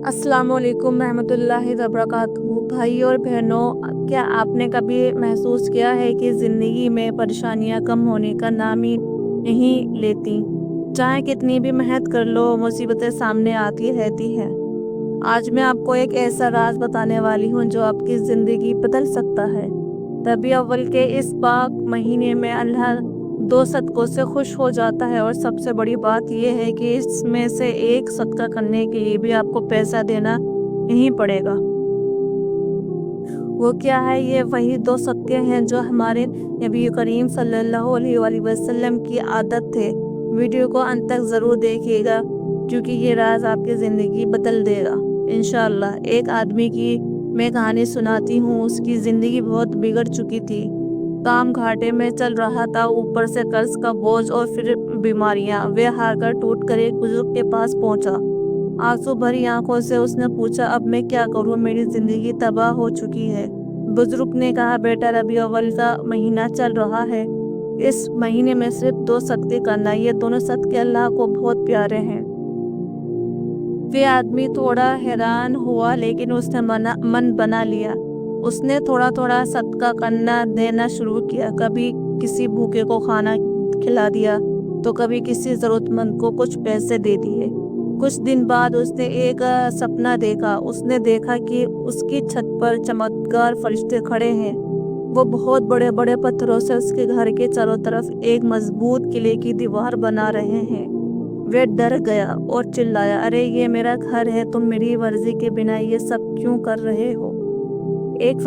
अस्सलाम वालेकुम रहमतुल्लाहि व बरकातहू। भाई और बहनों, क्या आपने कभी महसूस किया है कि ज़िंदगी में परेशानियां कम होने का नाम ही नहीं लेती? चाहे कितनी भी मेहनत कर लो, मुसीबतें सामने आती रहती हैं। आज मैं आपको एक ऐसा राज बताने वाली हूँ जो आपकी ज़िंदगी बदल सकता है। रबी अव्वल के इस पाक महीने में अल्लाह दो सदकों से खुश हो जाता है, और सबसे बड़ी बात यह है कि इसमें से एक सदका करने के लिए भी आपको पैसा देना नहीं पड़ेगा। वो क्या है? ये वही दो सदके हैं जो हमारे नबी करीम सल्लल्लाहु अलैहि वसल्लम की आदत थे। वीडियो को अंत तक ज़रूर देखिएगा, क्योंकि ये राज आपकी ज़िंदगी बदल देगा इंशाअल्लाह। एक आदमी की मैं कहानी सुनाती हूँ। उसकी ज़िंदगी बहुत बिगड़ चुकी थी। काम घाटे में चल रहा था, ऊपर से कर्ज का बोझ और फिर बीमारियां। वे हार कर टूट कर एक बुजुर्ग के पास पहुंचा। आंसू भरी आंखों से उसने पूछा, अब मैं क्या करूं? मेरी जिंदगी तबाह हो चुकी है। बुजुर्ग ने कहा, बेटा, रबी अव्वल का महीना चल रहा है। इस महीने में सिर्फ दो सदके करना। ये दोनों सदके अल्लाह को बहुत प्यारे हैं। वे आदमी थोड़ा हैरान हुआ, लेकिन उसने मन बना लिया। उसने थोड़ा थोड़ा सदका करना देना शुरू किया। कभी किसी भूखे को खाना खिला दिया, तो कभी किसी जरूरतमंद को कुछ पैसे दे दिए। कुछ दिन बाद उसने एक सपना देखा। उसने देखा कि उसकी छत पर चमत्कार फरिश्ते खड़े हैं। वो बहुत बड़े बड़े पत्थरों से उसके घर के चारों तरफ एक मजबूत किले की दीवार बना रहे हैं। वे डर गया और चिल्लाया, अरे ये मेरा घर है, तुम मेरी मर्जी के बिना ये सब क्यों कर रहे हो? एक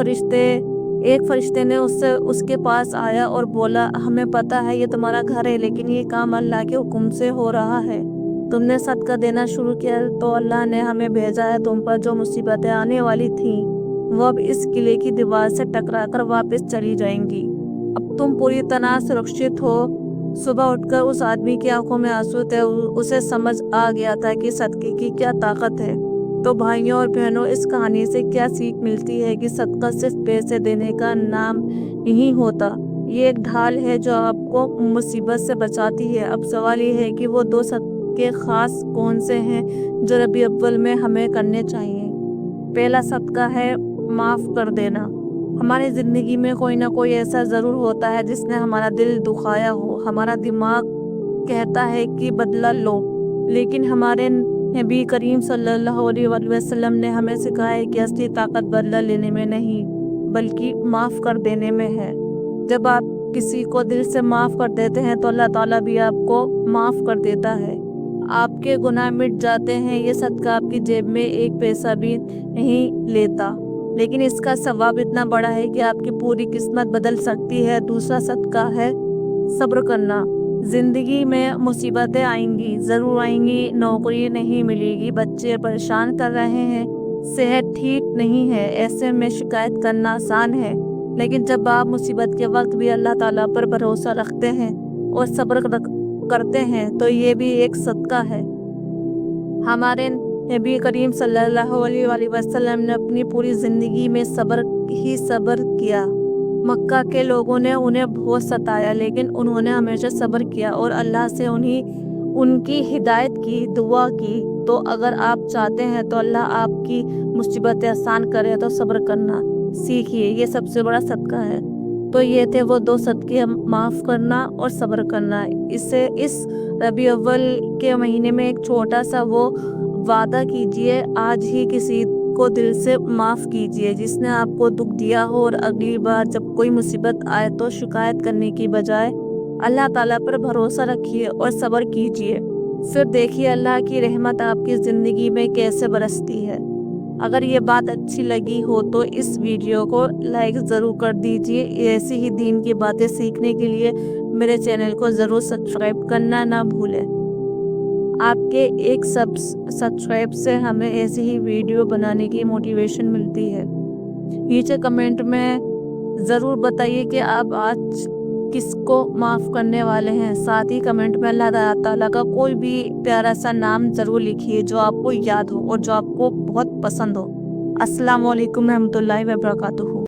फरिश्ते ने उसके पास आया और बोला, हमें पता है ये तुम्हारा घर है, लेकिन ये काम अल्लाह के हुक्म से हो रहा है। तुमने सदका देना शुरू किया तो अल्लाह ने हमें भेजा है। तुम पर जो मुसीबतें आने वाली थी वो अब इस किले की दीवार से टकराकर वापस चली जाएंगी। अब तुम पूरी तरह सुरक्षित हो। सुबह उठकर उस आदमी की आंखों में आंसू थे। उसे समझ आ गया था कि सदके की क्या ताकत है। तो भाइयों और बहनों, इस कहानी से क्या सीख मिलती है? कि सदका सिर्फ पैसे देने का नाम नहीं होता। ये एक ढाल है जो आपको मुसीबत से बचाती है। अब सवाल ये है कि वो दो सदके खास कौन से हैं जो रबी अव्वल में हमें करने चाहिए। पहला सदका है माफ कर देना। हमारी जिंदगी में कोई ना कोई ऐसा जरूर होता है जिसने हमारा दिल दुखाया हो। हमारा दिमाग कहता है कि बदला लो, लेकिन हमारे नबी करीम सल्लल्लाहु अलैहि वसल्लम ने हमें सिखाया है कि असली ताकत बदला लेने में नहीं, बल्कि माफ कर देने में है। जब आप किसी को दिल से माफ कर देते हैं तो अल्लाह ताला भी आपको माफ कर देता है। आपके गुनाह मिट जाते हैं। ये सदका आपकी जेब में एक पैसा भी नहीं लेता, लेकिन इसका सवाब इतना बड़ा है कि आपकी पूरी किस्मत बदल सकती है। दूसरा सदका है सब्र करना। जिंदगी में मुसीबतें आएंगी, जरूर आएंगी। नौकरी नहीं मिलेगी, बच्चे परेशान कर रहे हैं, सेहत ठीक नहीं है। ऐसे में शिकायत करना आसान है, लेकिन जब आप मुसीबत के वक्त भी अल्लाह ताला पर भरोसा रखते हैं और सब्र करते हैं, तो ये भी एक सदका है। हमारे नबी करीम सल्लल्लाहु अलैहि वसल्लम ने अपनी पूरी जिंदगी में सब्र किया। मक्का के लोगों ने उन्हें बहुत सताया, लेकिन उन्होंने हमेशा सब्र किया और अल्लाह से उनकी हिदायत की दुआ की। तो अगर आप चाहते हैं तो अल्लाह आपकी मुसीबतें आसान करे, तो सब्र करना सीखिए। ये सबसे बड़ा सदका है। तो ये थे वो दो सदके, माफ करना और सब्र करना। इस रबी अव्वल के महीने में एक छोटा सा वो वादा कीजिए, आज ही किसी को दिल से माफ कीजिए जिसने आपको दुख दिया हो, और अगली बार जब कोई मुसीबत आए तो शिकायत करने की बजाय अल्लाह ताला पर भरोसा रखिए और सब्र कीजिए। फिर देखिए अल्लाह की रहमत आपकी जिंदगी में कैसे बरसती है। अगर ये बात अच्छी लगी हो तो इस वीडियो को लाइक ज़रूर कर दीजिए। ऐसी ही दीन की बातें सीखने के लिए मेरे चैनल को ज़रूर सब्सक्राइब करना ना भूलें। आपके एक सब्सक्राइब से हमें ऐसी ही वीडियो बनाने की मोटिवेशन मिलती है। नीचे कमेंट में ज़रूर बताइए कि आप आज किसको माफ़ करने वाले हैं। साथ ही कमेंट में अल्लाह ताला का कोई भी प्यारा सा नाम ज़रूर लिखिए जो आपको याद हो और जो आपको बहुत पसंद हो। अस्सलाम वालेकुम रहमतुल्लाहि व बरकातुहू।